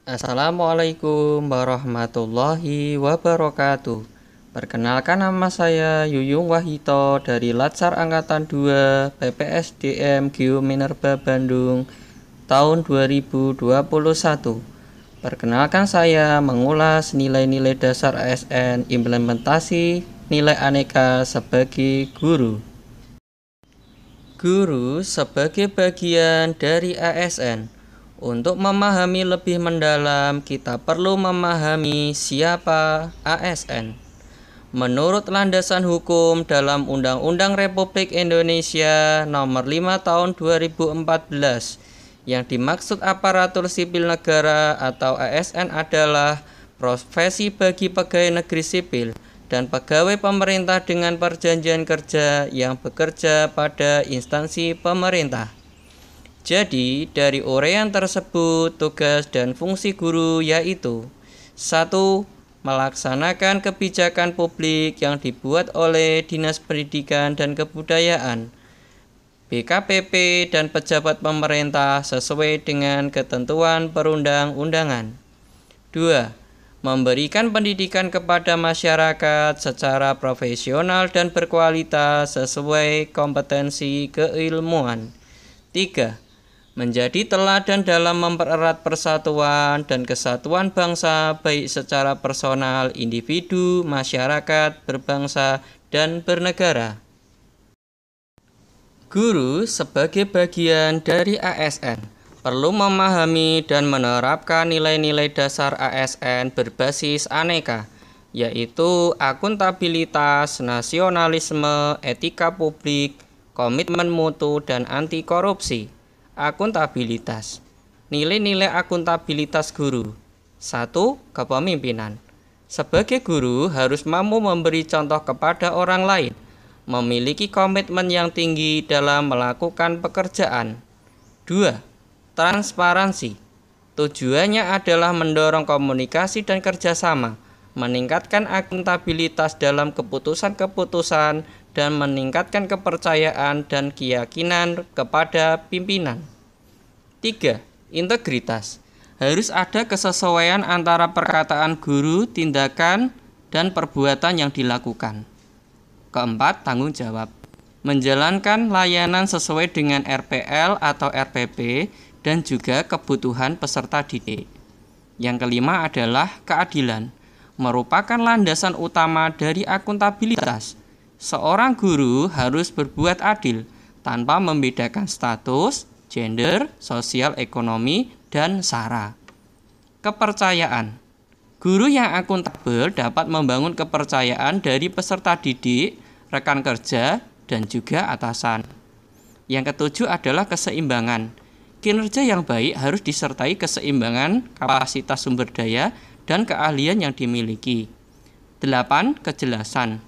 Assalamualaikum warahmatullahi wabarakatuh. Perkenalkan, nama saya Yuyung Wahito dari Latsar Angkatan 2 PPSDM Geominerba Bandung tahun 2021. Perkenalkan, saya mengulas nilai-nilai dasar ASN implementasi nilai aneka sebagai guru. Guru sebagai bagian dari ASN. Untuk memahami lebih mendalam, kita perlu memahami siapa ASN. Menurut landasan hukum dalam Undang-Undang Republik Indonesia Nomor 5 Tahun 2014, yang dimaksud aparatur sipil negara atau ASN adalah profesi bagi pegawai negeri sipil dan pegawai pemerintah dengan perjanjian kerja yang bekerja pada instansi pemerintah. Jadi, dari uraian tersebut, tugas dan fungsi guru yaitu: 1. Melaksanakan kebijakan publik yang dibuat oleh Dinas Pendidikan dan Kebudayaan, BKPP, dan pejabat pemerintah sesuai dengan ketentuan perundang-undangan. 2. Memberikan pendidikan kepada masyarakat secara profesional dan berkualitas sesuai kompetensi keilmuan. 3. Menjadi teladan dalam mempererat persatuan dan kesatuan bangsa baik secara personal, individu, masyarakat, berbangsa, dan bernegara. Guru sebagai bagian dari ASN perlu memahami dan menerapkan nilai-nilai dasar ASN berbasis aneka, yaitu akuntabilitas, nasionalisme, etika publik, komitmen mutu, dan anti korupsi. Akuntabilitas. Nilai-nilai akuntabilitas guru. 1. Kepemimpinan. Sebagai guru harus mampu memberi contoh kepada orang lain, memiliki komitmen yang tinggi dalam melakukan pekerjaan. 2. Transparansi. Tujuannya adalah mendorong komunikasi dan kerjasama, meningkatkan akuntabilitas dalam keputusan-keputusan, dan meningkatkan kepercayaan dan keyakinan kepada pimpinan. 3. Integritas. Harus ada kesesuaian antara perkataan guru, tindakan, dan perbuatan yang dilakukan. 4. Tanggung jawab. Menjalankan layanan sesuai dengan RPL atau RPP dan juga kebutuhan peserta didik. Yang kelima adalah keadilan. Merupakan landasan utama dari akuntabilitas. Seorang guru harus berbuat adil tanpa membedakan status, gender, sosial ekonomi, dan sara. Kepercayaan. Guru yang akuntabel dapat membangun kepercayaan dari peserta didik, rekan kerja, dan juga atasan. Yang ketujuh adalah keseimbangan. Kinerja yang baik harus disertai keseimbangan kapasitas sumber daya dan keahlian yang dimiliki. 8. Kejelasan.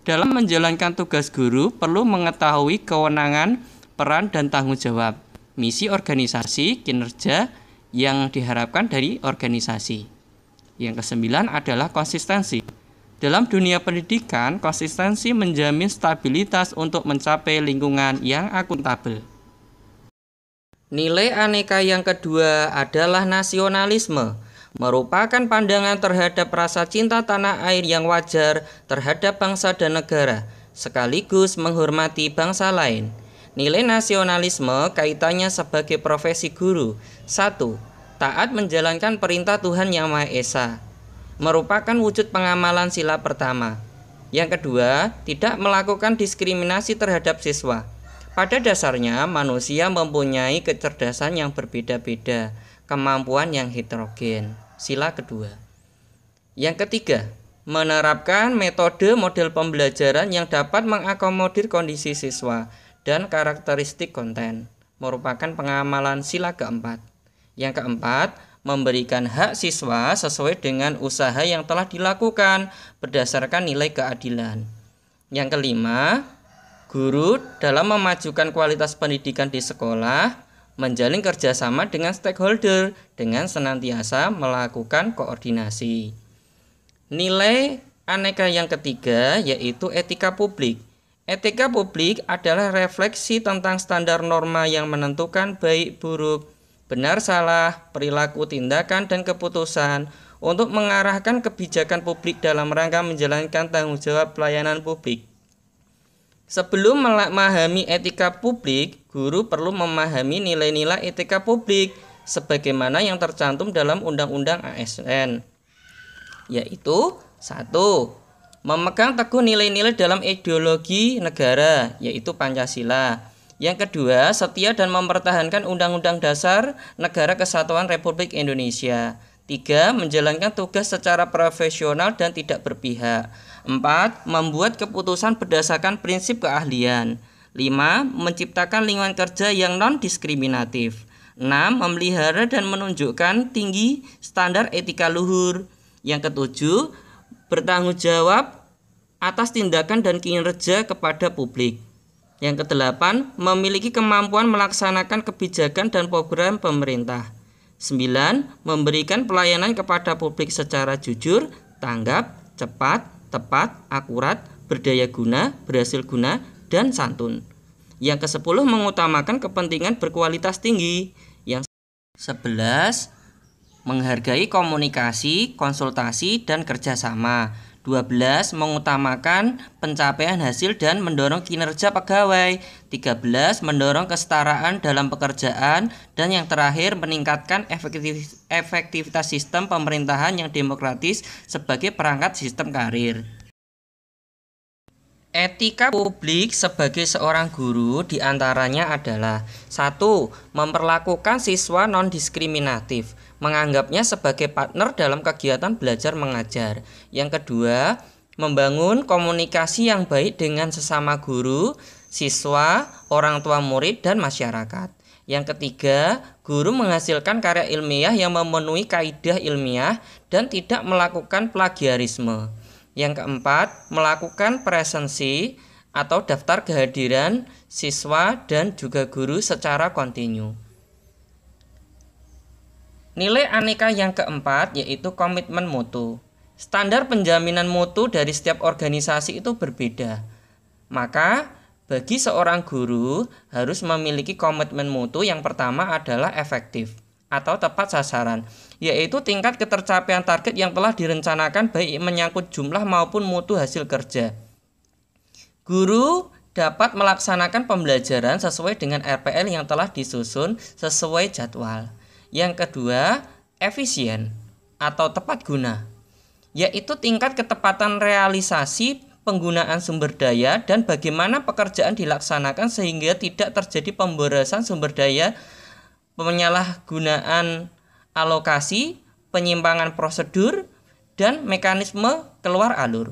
Dalam menjalankan tugas guru perlu mengetahui kewenangan, peran, dan tanggung jawab, misi organisasi, kinerja yang diharapkan dari organisasi. Yang kesembilan adalah konsistensi. Dalam dunia pendidikan, konsistensi menjamin stabilitas untuk mencapai lingkungan yang akuntabel. Nilai aneka yang kedua adalah nasionalisme. Merupakan pandangan terhadap rasa cinta tanah air yang wajar terhadap bangsa dan negara, sekaligus menghormati bangsa lain. Nilai nasionalisme kaitannya sebagai profesi guru. 1. Taat menjalankan perintah Tuhan Yang Maha Esa. Merupakan wujud pengamalan sila pertama. Yang kedua, tidak melakukan diskriminasi terhadap siswa. Pada dasarnya, manusia mempunyai kecerdasan yang berbeda-beda, kemampuan yang heterogen. Sila kedua. Yang ketiga, menerapkan metode model pembelajaran yang dapat mengakomodir kondisi siswa dan karakteristik konten. Merupakan pengamalan sila keempat. Yang keempat, memberikan hak siswa sesuai dengan usaha yang telah dilakukan berdasarkan nilai keadilan. Yang kelima, guru dalam memajukan kualitas pendidikan di sekolah menjalin kerjasama dengan stakeholder dengan senantiasa melakukan koordinasi. Nilai aneka yang ketiga yaitu etika publik. Etika publik adalah refleksi tentang standar norma yang menentukan baik buruk benar salah, perilaku, tindakan, dan keputusan untuk mengarahkan kebijakan publik dalam rangka menjalankan tanggung jawab pelayanan publik. Sebelum memahami etika publik, guru perlu memahami nilai-nilai etika publik sebagaimana yang tercantum dalam Undang-Undang ASN, yaitu 1. Memegang teguh nilai-nilai dalam ideologi negara, yaitu Pancasila. Yang kedua, setia dan mempertahankan Undang-Undang Dasar Negara Kesatuan Republik Indonesia. 3. Menjalankan tugas secara profesional dan tidak berpihak. 4. Membuat keputusan berdasarkan prinsip keahlian. 5. Menciptakan lingkungan kerja yang non-diskriminatif. 6. Memelihara dan menunjukkan tinggi standar etika luhur. Yang ketujuh, bertanggung jawab atas tindakan dan kinerja kepada publik. Yang kedelapan, memiliki kemampuan melaksanakan kebijakan dan program pemerintah. 9. Memberikan pelayanan kepada publik secara jujur, tanggap, cepat, tepat, akurat, berdaya guna, berhasil guna, dan santun. Yang ke-10, mengutamakan kepentingan berkualitas tinggi. Yang 11, menghargai komunikasi, konsultasi, dan kerjasama. 12. Mengutamakan pencapaian hasil dan mendorong kinerja pegawai. 13. Mendorong kesetaraan dalam pekerjaan. Dan yang terakhir, meningkatkan efektivitas sistem pemerintahan yang demokratis sebagai perangkat sistem karir. Etika publik sebagai seorang guru diantaranya adalah 1. Memperlakukan siswa non-diskriminatif, menganggapnya sebagai partner dalam kegiatan belajar mengajar. Yang kedua, membangun komunikasi yang baik dengan sesama guru, siswa, orang tua murid, dan masyarakat. Yang ketiga, guru menghasilkan karya ilmiah yang memenuhi kaidah ilmiah dan tidak melakukan plagiarisme. Yang keempat, melakukan presensi atau daftar kehadiran siswa dan juga guru secara kontinu. Nilai aneka yang keempat yaitu komitmen mutu. Standar penjaminan mutu dari setiap organisasi itu berbeda. Maka bagi seorang guru harus memiliki komitmen mutu. Yang pertama adalah efektif atau tepat sasaran, yaitu tingkat ketercapaian target yang telah direncanakan baik menyangkut jumlah maupun mutu hasil kerja. Guru dapat melaksanakan pembelajaran sesuai dengan RPL yang telah disusun sesuai jadwal. Yang kedua, efisien atau tepat guna, yaitu tingkat ketepatan realisasi penggunaan sumber daya dan bagaimana pekerjaan dilaksanakan sehingga tidak terjadi pemborosan sumber daya, penyalahgunaan alokasi, penyimpangan prosedur, dan mekanisme keluar alur.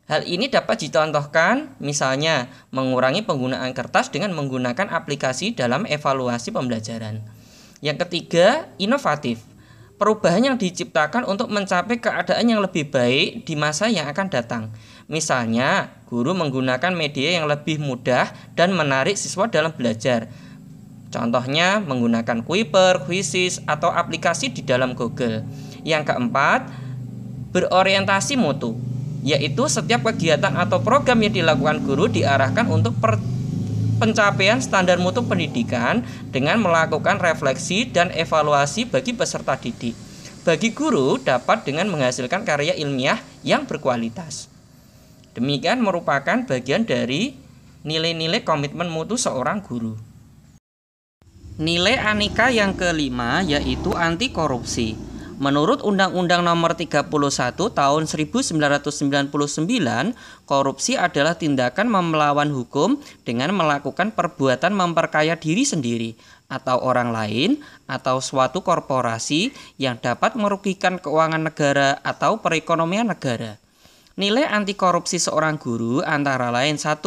Hal ini dapat dicontohkan misalnya mengurangi penggunaan kertas dengan menggunakan aplikasi dalam evaluasi pembelajaran. Yang ketiga, inovatif. Perubahan yang diciptakan untuk mencapai keadaan yang lebih baik di masa yang akan datang. Misalnya, guru menggunakan media yang lebih mudah dan menarik siswa dalam belajar. Contohnya menggunakan Kuiper, Quizizz, atau aplikasi di dalam Google. Yang keempat, berorientasi mutu, yaitu setiap kegiatan atau program yang dilakukan guru diarahkan untuk pencapaian standar mutu pendidikan dengan melakukan refleksi dan evaluasi bagi peserta didik. Bagi guru dapat dengan menghasilkan karya ilmiah yang berkualitas. Demikian merupakan bagian dari nilai-nilai komitmen mutu seorang guru. Nilai aneka yang kelima yaitu anti korupsi. Menurut Undang-Undang Nomor 31 Tahun 1999, korupsi adalah tindakan melawan hukum dengan melakukan perbuatan memperkaya diri sendiri atau orang lain atau suatu korporasi yang dapat merugikan keuangan negara atau perekonomian negara. Nilai anti korupsi seorang guru antara lain 1.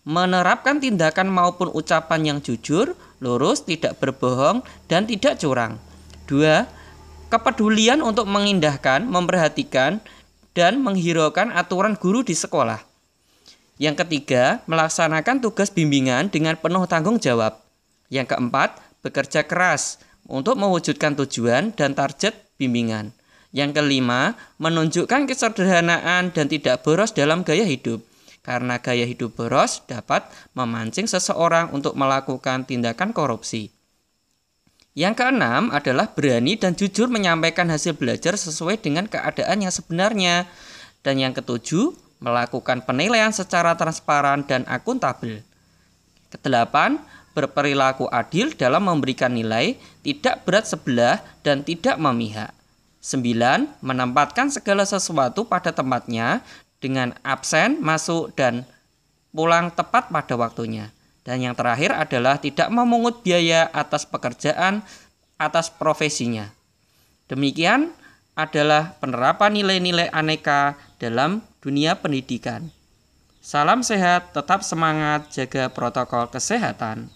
Menerapkan tindakan maupun ucapan yang jujur, lurus, tidak berbohong, dan tidak curang. 2. Kepedulian untuk mengindahkan, memperhatikan, dan menghiraukan aturan guru di sekolah. Yang ketiga, melaksanakan tugas bimbingan dengan penuh tanggung jawab. Yang keempat, bekerja keras untuk mewujudkan tujuan dan target bimbingan. Yang kelima, menunjukkan kesederhanaan dan tidak boros dalam gaya hidup. Karena gaya hidup boros dapat memancing seseorang untuk melakukan tindakan korupsi. Yang keenam adalah berani dan jujur menyampaikan hasil belajar sesuai dengan keadaan yang sebenarnya. Dan yang ketujuh, melakukan penilaian secara transparan dan akuntabel. Kedelapan, berperilaku adil dalam memberikan nilai, tidak berat sebelah dan tidak memihak. 9. Menempatkan segala sesuatu pada tempatnya dengan absen, masuk, dan pulang tepat pada waktunya. Dan yang terakhir adalah tidak memungut biaya atas pekerjaan atas profesinya. Demikian adalah penerapan nilai-nilai aneka dalam dunia pendidikan. Salam sehat, tetap semangat, jaga protokol kesehatan.